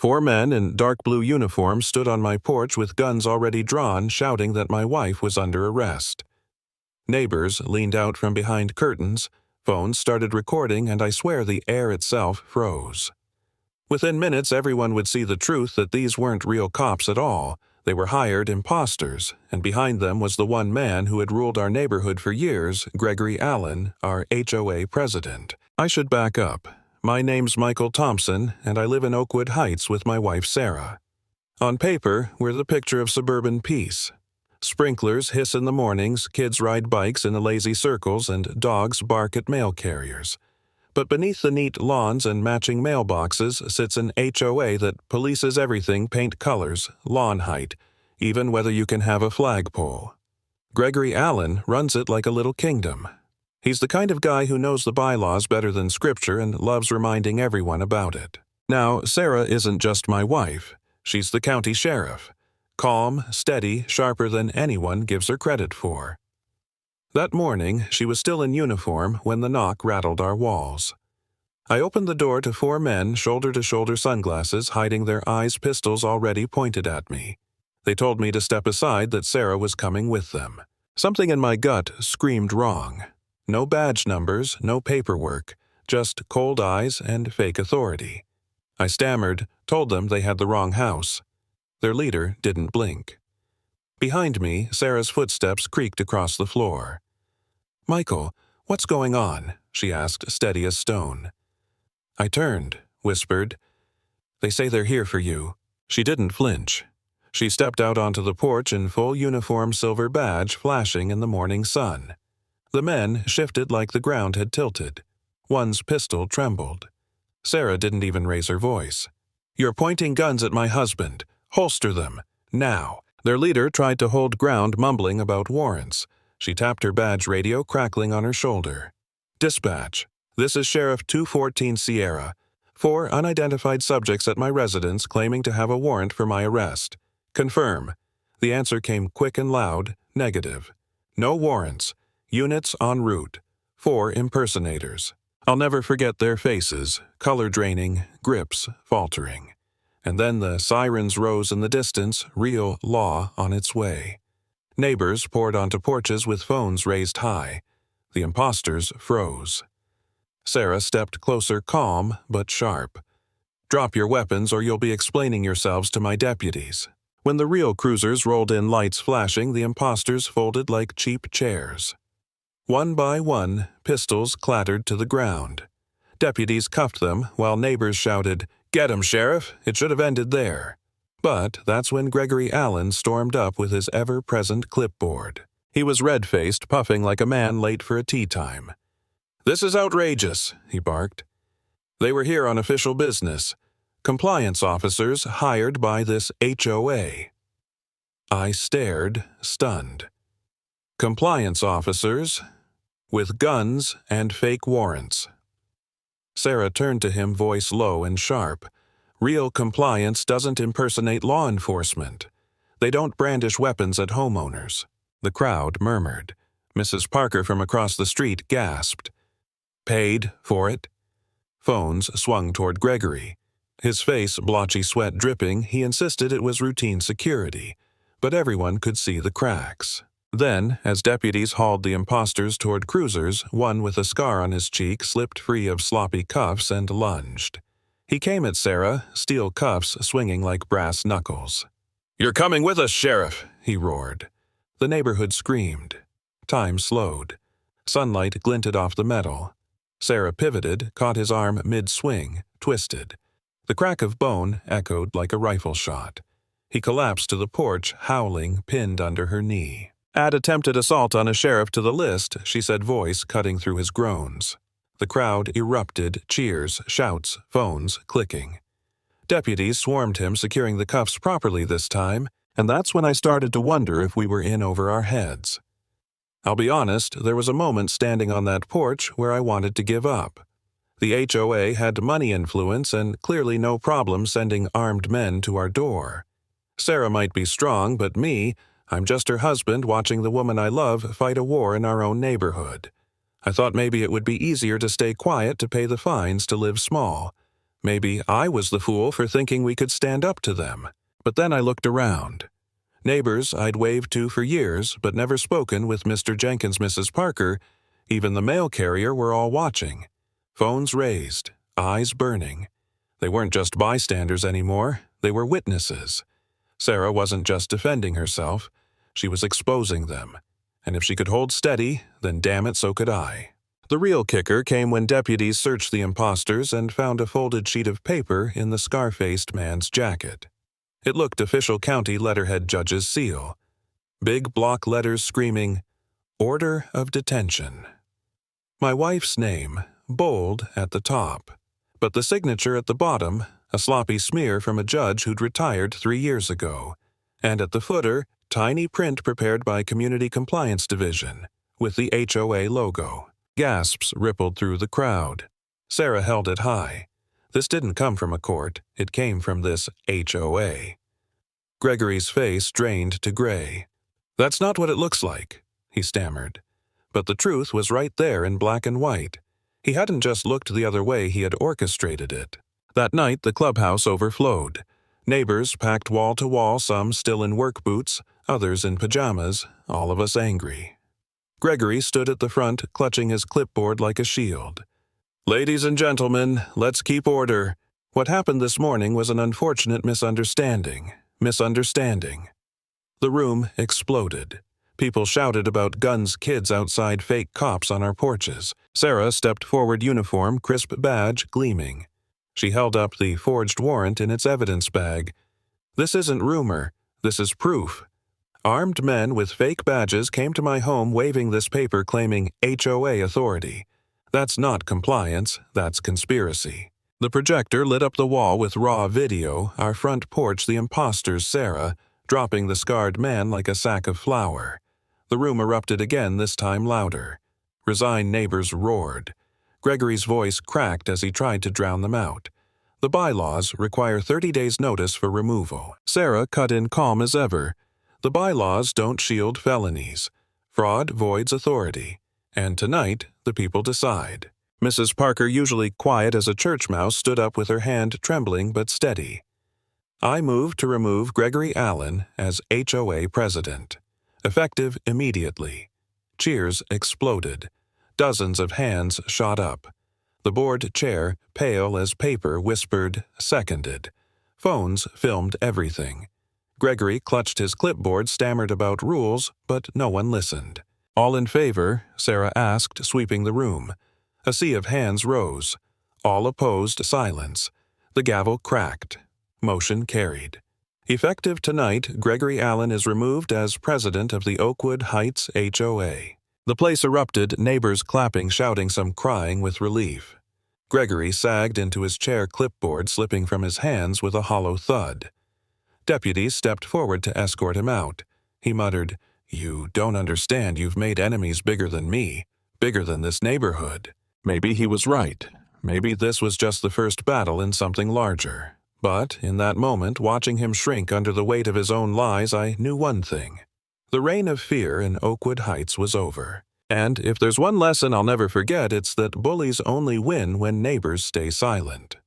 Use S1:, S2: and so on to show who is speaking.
S1: 4 men in dark blue uniforms stood on my porch with guns already drawn, shouting that my wife was under arrest. Neighbors leaned out from behind curtains, phones started recording, and I swear the air itself froze. Within minutes, everyone would see the truth that these weren't real cops at all. They were hired imposters, and behind them was the one man who had ruled our neighborhood for years, Gregory Allen, our HOA president. I should back up. My name's Michael Thompson, and I live in Oakwood Heights with my wife Sarah. On paper, we're the picture of suburban peace. Sprinklers hiss in the mornings, kids ride bikes in the lazy circles, and dogs bark at mail carriers. But beneath the neat lawns and matching mailboxes sits an HOA that polices everything: paint colors, lawn height, even whether you can have a flagpole. Gregory Allen runs it like a little kingdom. He's the kind of guy who knows the bylaws better than scripture and loves reminding everyone about it. Now, Sarah isn't just my wife. She's the county sheriff. Calm, steady, sharper than anyone gives her credit for. That morning, she was still in uniform when the knock rattled our walls. I opened the door to 4 men, shoulder-to-shoulder sunglasses, hiding their eyes, pistols already pointed at me. They told me to step aside, that Sarah was coming with them. Something in my gut screamed wrong. No badge numbers, no paperwork, just cold eyes and fake authority. I stammered, told them they had the wrong house. Their leader didn't blink. Behind me, Sarah's footsteps creaked across the floor. "Michael, what's going on?" she asked, steady as stone. I turned, whispered, "They say they're here for you." She didn't flinch. She stepped out onto the porch in full uniform, silver badge flashing in the morning sun. The men shifted like the ground had tilted. One's pistol trembled. Sarah didn't even raise her voice. "You're pointing guns at my husband. Holster them. Now." Their leader tried to hold ground, mumbling about warrants. She tapped her badge radio, crackling on her shoulder. "Dispatch. This is Sheriff 214 Sierra. 4 unidentified subjects at my residence claiming to have a warrant for my arrest. Confirm." The answer came quick and loud, negative. "No warrants. Units en route. 4 impersonators." I'll never forget their faces, color draining, grips faltering. And then the sirens rose in the distance, real law on its way. Neighbors poured onto porches with phones raised high. The imposters froze. Sarah stepped closer, calm but sharp. "Drop your weapons or you'll be explaining yourselves to my deputies." When the real cruisers rolled in, lights flashing, the imposters folded like cheap chairs. One by one, pistols clattered to the ground. Deputies cuffed them while neighbors shouted, "Get him, Sheriff! It should have ended there." But that's when Gregory Allen stormed up with his ever-present clipboard. He was red-faced, puffing like a man late for a tea time. "This is outrageous," he barked. "They were here on official business. Compliance officers hired by this HOA." I stared, stunned. Compliance officers with guns and fake warrants. Sarah turned to him, voice low and sharp. "Real compliance doesn't impersonate law enforcement. They don't brandish weapons at homeowners." The crowd murmured. Mrs. Parker from across the street gasped. "Paid for it?" Phones swung toward Gregory. His face blotchy, sweat dripping, he insisted it was routine security, but everyone could see the cracks. Then, as deputies hauled the imposters toward cruisers, one with a scar on his cheek slipped free of sloppy cuffs and lunged. He came at Sarah, steel cuffs swinging like brass knuckles. "You're coming with us, Sheriff!" he roared. The neighborhood screamed. Time slowed. Sunlight glinted off the metal. Sarah pivoted, caught his arm mid-swing, twisted. The crack of bone echoed like a rifle shot. He collapsed to the porch, howling, pinned under her knee. "Add attempted assault on a sheriff to the list," she said, voice cutting through his groans. The crowd erupted, cheers, shouts, phones clicking. Deputies swarmed him, securing the cuffs properly this time, and that's when I started to wonder if we were in over our heads. I'll be honest, there was a moment standing on that porch where I wanted to give up. The HOA had money influence and clearly no problem sending armed men to our door. Sarah might be strong, but me, I'm just her husband watching the woman I love fight a war in our own neighborhood. I thought maybe it would be easier to stay quiet, to pay the fines, to live small. Maybe I was the fool for thinking we could stand up to them. But then I looked around. Neighbors I'd waved to for years but never spoken with Mr. Jenkins, Mrs. Parker, even the mail carrier were all watching. Phones raised, eyes burning. They weren't just bystanders anymore, they were witnesses. Sarah wasn't just defending herself, she was exposing them. And if she could hold steady, then damn it, so could I. The real kicker came when deputies searched the imposters and found a folded sheet of paper in the scar-faced man's jacket. It looked official county letterhead judge's seal. Big block letters screaming, "Order of Detention." My wife's name, bold at the top, but the signature at the bottom, a sloppy smear from a judge who'd retired 3 years ago. And at the footer, tiny print prepared by Community Compliance Division, with the HOA logo. Gasps rippled through the crowd. Sarah held it high. This didn't come from a court, it came from this HOA. Gregory's face drained to gray. "That's not what it looks like," he stammered. But the truth was right there in black and white. He hadn't just looked the other way, he had orchestrated it. That night, the clubhouse overflowed. Neighbors packed wall to wall, some still in work boots, others in pajamas, all of us angry. Gregory stood at the front, clutching his clipboard like a shield. "Ladies and gentlemen, let's keep order. What happened this morning was an unfortunate misunderstanding. The room exploded. People shouted about guns, kids outside, fake cops on our porches. Sarah stepped forward, uniform, crisp badge gleaming. She held up the forged warrant in its evidence bag. "This isn't rumor. This is proof. Armed men with fake badges came to my home waving this paper claiming HOA authority. That's not compliance, that's conspiracy." The projector lit up the wall with raw video, our front porch, the imposter's Sarah, dropping the scarred man like a sack of flour. The room erupted again, this time louder. Resigned neighbors roared. Gregory's voice cracked as he tried to drown them out. The bylaws require 30 days' notice for removal. Sarah cut in calm as ever. The bylaws don't shield felonies. Fraud voids authority. And tonight, the people decide. Mrs. Parker, usually quiet as a church mouse, stood up with her hand trembling but steady. "I move to remove Gregory Allen as HOA president. Effective immediately." Cheers exploded. Dozens of hands shot up. The board chair, pale as paper, whispered, "Seconded." Phones filmed everything. Gregory clutched his clipboard, stammered about rules, but no one listened. "All in favor?" Sarah asked, sweeping the room. A sea of hands rose. All opposed, silence. The gavel cracked. Motion carried. Effective tonight, Gregory Allen is removed as president of the Oakwood Heights HOA. The place erupted, neighbors clapping, shouting, some crying with relief. Gregory sagged into his chair, clipboard slipping from his hands with a hollow thud. Deputies stepped forward to escort him out. He muttered, "You don't understand, you've made enemies bigger than me, bigger than this neighborhood." Maybe he was right. Maybe this was just the first battle in something larger. But in that moment, watching him shrink under the weight of his own lies, I knew one thing. The reign of fear in Oakwood Heights was over. And if there's one lesson I'll never forget, it's that bullies only win when neighbors stay silent.